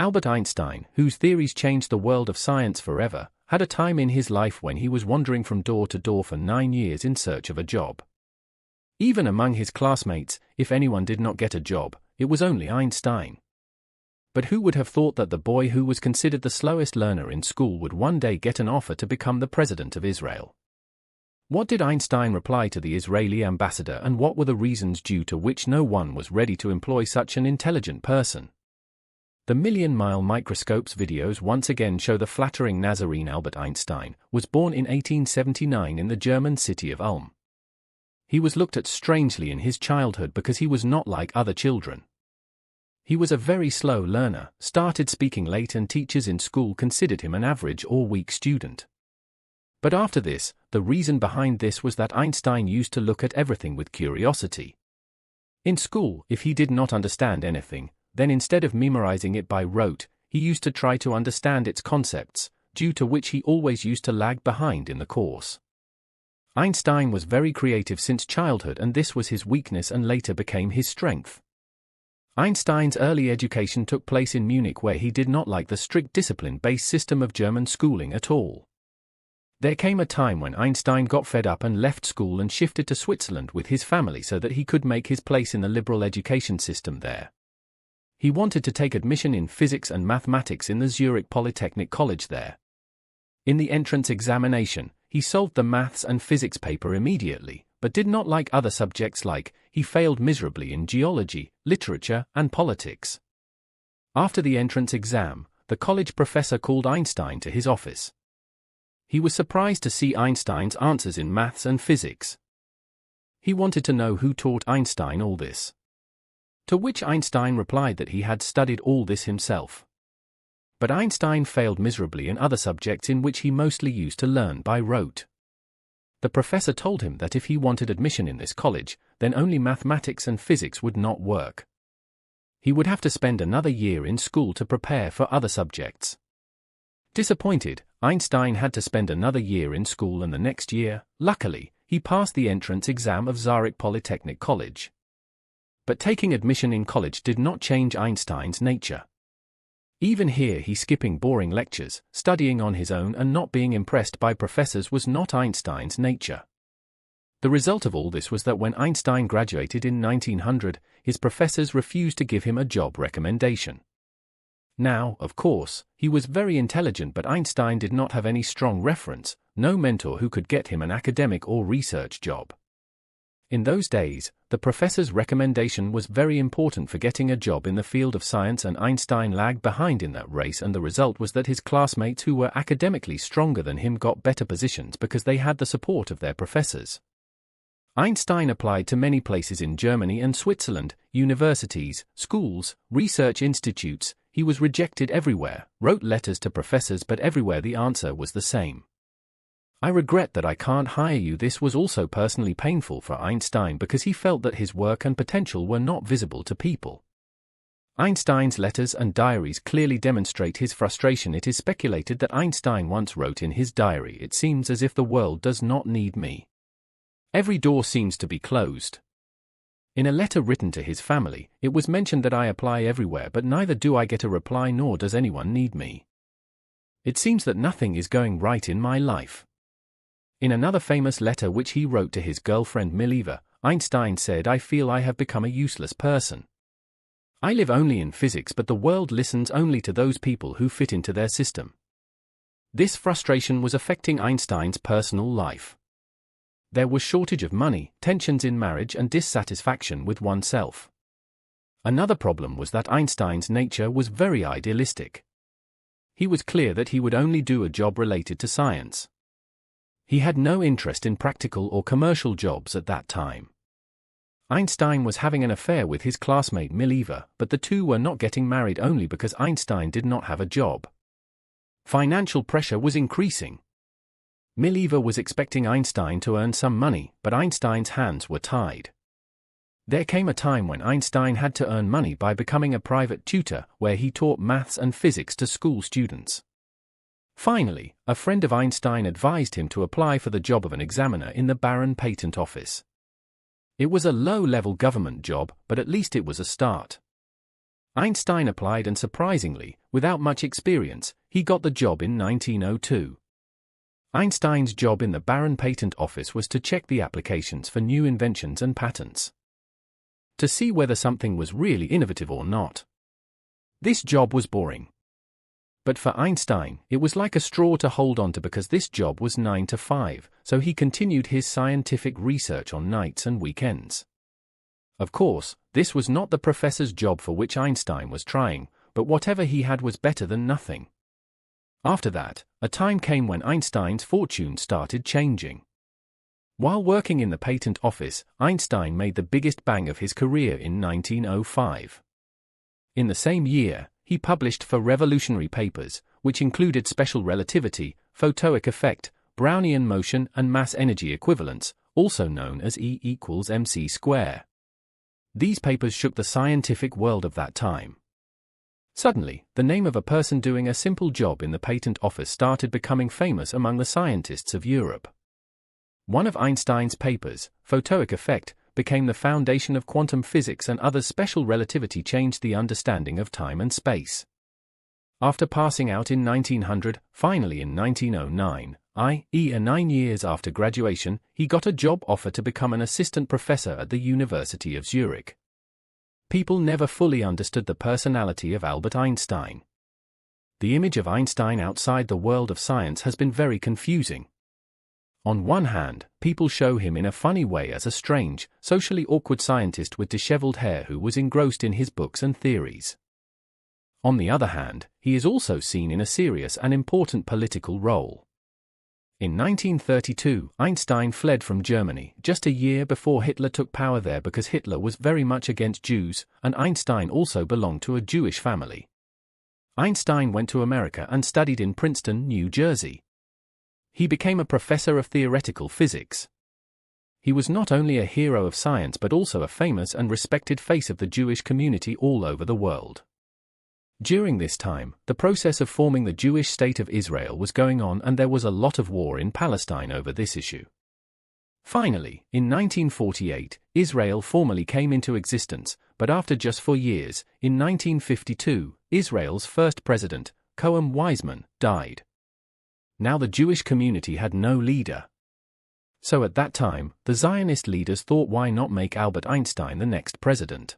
Albert Einstein, whose theories changed the world of science forever, had a time in his life when he was wandering from door to door for 9 years in search of a job. Even among his classmates, if anyone did not get a job, it was only Einstein. But who would have thought that the boy who was considered the slowest learner in school would one day get an offer to become the president of Israel? What did Einstein reply to the Israeli ambassador, and what were the reasons due to which no one was ready to employ such an intelligent person? The million-mile microscope's videos once again show the flattering Nazarene Albert Einstein was born in 1879 in the German city of Ulm. He was looked at strangely in his childhood because he was not like other children. He was a very slow learner, started speaking late, and teachers in school considered him an average or weak student. But after this, the reason behind this was that Einstein used to look at everything with curiosity. In school, if he did not understand anything, then instead of memorizing it by rote, he used to try to understand its concepts, due to which he always used to lag behind in the course. Einstein was very creative since childhood, and this was his weakness and later became his strength. Einstein's early education took place in Munich, where he did not like the strict discipline-based system of German schooling at all. There came a time when Einstein got fed up and left school and shifted to Switzerland with his family so that he could make his place in the liberal education system there. He wanted to take admission in physics and mathematics in the Zurich Polytechnic College there. In the entrance examination, he solved the maths and physics paper immediately, but did not like other subjects. He failed miserably in geology, literature, and politics. After the entrance exam, the college professor called Einstein to his office. He was surprised to see Einstein's answers in maths and physics. He wanted to know who taught Einstein all this. To which Einstein replied that he had studied all this himself. But Einstein failed miserably in other subjects in which he mostly used to learn by rote. The professor told him that if he wanted admission in this college, then only mathematics and physics would not work. He would have to spend another year in school to prepare for other subjects. Disappointed, Einstein had to spend another year in school, and the next year, luckily, he passed the entrance exam of Zurich Polytechnic College. But taking admission in college did not change Einstein's nature. Even here, he skipping boring lectures, studying on his own, and not being impressed by professors was not Einstein's nature. The result of all this was that when Einstein graduated in 1900, his professors refused to give him a job recommendation. Now, of course, he was very intelligent, but Einstein did not have any strong reference, no mentor who could get him an academic or research job. In those days, the professor's recommendation was very important for getting a job in the field of science, and Einstein lagged behind in that race, and the result was that his classmates who were academically stronger than him got better positions because they had the support of their professors. Einstein applied to many places in Germany and Switzerland, universities, schools, research institutes. He was rejected everywhere, wrote letters to professors, but everywhere the answer was the same. I regret that I can't hire you. This was also personally painful for Einstein because he felt that his work and potential were not visible to people. Einstein's letters and diaries clearly demonstrate his frustration. It is speculated that Einstein once wrote in his diary, "It seems as if the world does not need me. Every door seems to be closed." In a letter written to his family, it was mentioned that I apply everywhere, but neither do I get a reply nor does anyone need me. It seems that nothing is going right in my life. In another famous letter which he wrote to his girlfriend Mileva, Einstein said, "I feel I have become a useless person. I live only in physics, but the world listens only to those people who fit into their system." This frustration was affecting Einstein's personal life. There was shortage of money, tensions in marriage, and dissatisfaction with oneself. Another problem was that Einstein's nature was very idealistic. He was clear that he would only do a job related to science. He had no interest in practical or commercial jobs at that time. Einstein was having an affair with his classmate Mileva, but the two were not getting married only because Einstein did not have a job. Financial pressure was increasing. Mileva was expecting Einstein to earn some money, but Einstein's hands were tied. There came a time when Einstein had to earn money by becoming a private tutor, where he taught maths and physics to school students. Finally, a friend of Einstein advised him to apply for the job of an examiner in the Baron Patent Office. It was a low-level government job, but at least it was a start. Einstein applied and surprisingly, without much experience, he got the job in 1902. Einstein's job in the Barron Patent Office was to check the applications for new inventions and patents, to see whether something was really innovative or not. This job was boring. But for Einstein, it was like a straw to hold on to because this job was 9 to 5, so he continued his scientific research on nights and weekends. Of course, this was not the professor's job for which Einstein was trying, but whatever he had was better than nothing. After that, a time came when Einstein's fortune started changing. While working in the patent office, Einstein made the biggest bang of his career in 1905. In the same year, he published 4 revolutionary papers, which included special relativity, photoic effect, Brownian motion and mass energy equivalence, also known as E equals mc square. These papers shook the scientific world of that time. Suddenly, the name of a person doing a simple job in the patent office started becoming famous among the scientists of Europe. One of Einstein's papers, photoic effect, became the foundation of quantum physics, and others special relativity changed the understanding of time and space. After passing out in 1900, finally in 1909, i.e. 9 years after graduation, he got a job offer to become an assistant professor at the University of Zurich. People never fully understood the personality of Albert Einstein. The image of Einstein outside the world of science has been very confusing. On one hand, people show him in a funny way as a strange, socially awkward scientist with disheveled hair who was engrossed in his books and theories. On the other hand, he is also seen in a serious and important political role. In 1932, Einstein fled from Germany just a year before Hitler took power there because Hitler was very much against Jews, and Einstein also belonged to a Jewish family. Einstein went to America and studied in Princeton, New Jersey. He became a professor of theoretical physics. He was not only a hero of science but also a famous and respected face of the Jewish community all over the world. During this time, the process of forming the Jewish state of Israel was going on, and there was a lot of war in Palestine over this issue. Finally, in 1948, Israel formally came into existence, but after just 4 years, in 1952, Israel's first president, Chaim Weizmann, died. Now the Jewish community had no leader. So at that time, the Zionist leaders thought, why not make Albert Einstein the next president?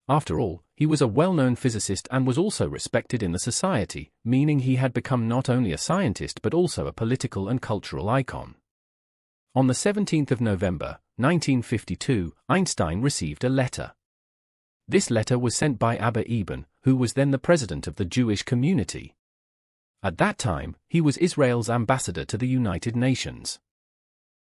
After all, he was a well-known physicist and was also respected in the society, meaning he had become not only a scientist but also a political and cultural icon. On the 17th of November, 1952, Einstein received a letter. This letter was sent by Abba Eban, who was then the president of the Jewish community. At that time, he was Israel's ambassador to the United Nations.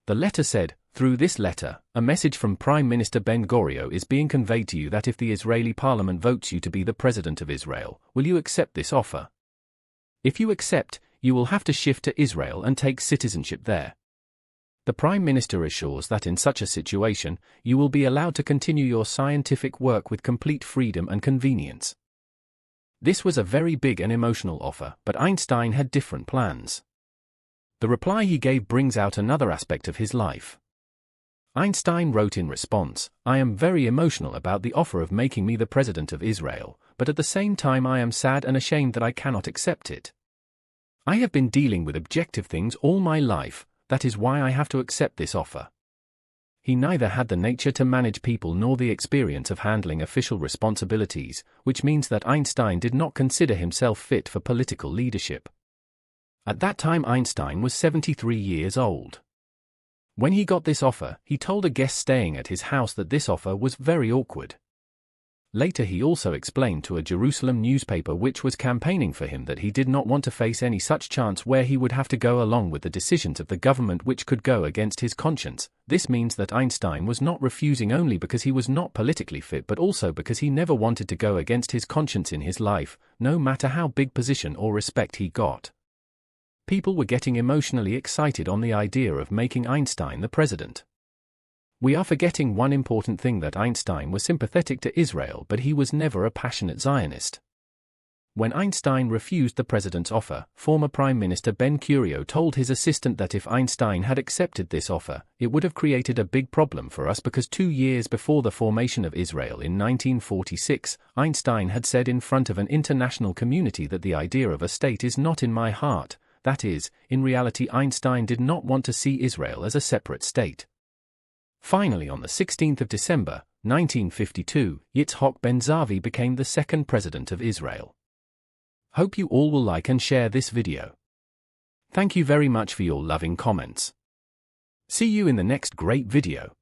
The letter said, "Through this letter, a message from Prime Minister Ben-Gurion is being conveyed to you that if the Israeli parliament votes you to be the president of Israel, will you accept this offer? If you accept, you will have to shift to Israel and take citizenship there. The Prime Minister assures that in such a situation, you will be allowed to continue your scientific work with complete freedom and convenience." This was a very big and emotional offer, but Einstein had different plans. The reply he gave brings out another aspect of his life. Einstein wrote in response, "I am very emotional about the offer of making me the president of Israel, but at the same time I am sad and ashamed that I cannot accept it. I have been dealing with objective things all my life, that is why I have to accept this offer." He neither had the nature to manage people nor the experience of handling official responsibilities, which means that Einstein did not consider himself fit for political leadership. At that time Einstein was 73 years old. When he got this offer, he told a guest staying at his house that this offer was very awkward. Later he also explained to a Jerusalem newspaper which was campaigning for him that he did not want to face any such chance where he would have to go along with the decisions of the government which could go against his conscience. This means that Einstein was not refusing only because he was not politically fit but also because he never wanted to go against his conscience in his life, no matter how big position or respect he got. People were getting emotionally excited on the idea of making Einstein the president. We are forgetting one important thing, that Einstein was sympathetic to Israel but he was never a passionate Zionist. When Einstein refused the president's offer, former Prime Minister Ben Gurion told his assistant that if Einstein had accepted this offer, it would have created a big problem for us because 2 years before the formation of Israel in 1946, Einstein had said in front of an international community that the idea of a state is not in my heart. That is, in reality Einstein did not want to see Israel as a separate state. Finally, on the 16th of December, 1952, Yitzhak Ben-Zavi became the second president of Israel. Hope you all will like and share this video. Thank you very much for your loving comments. See you in the next great video.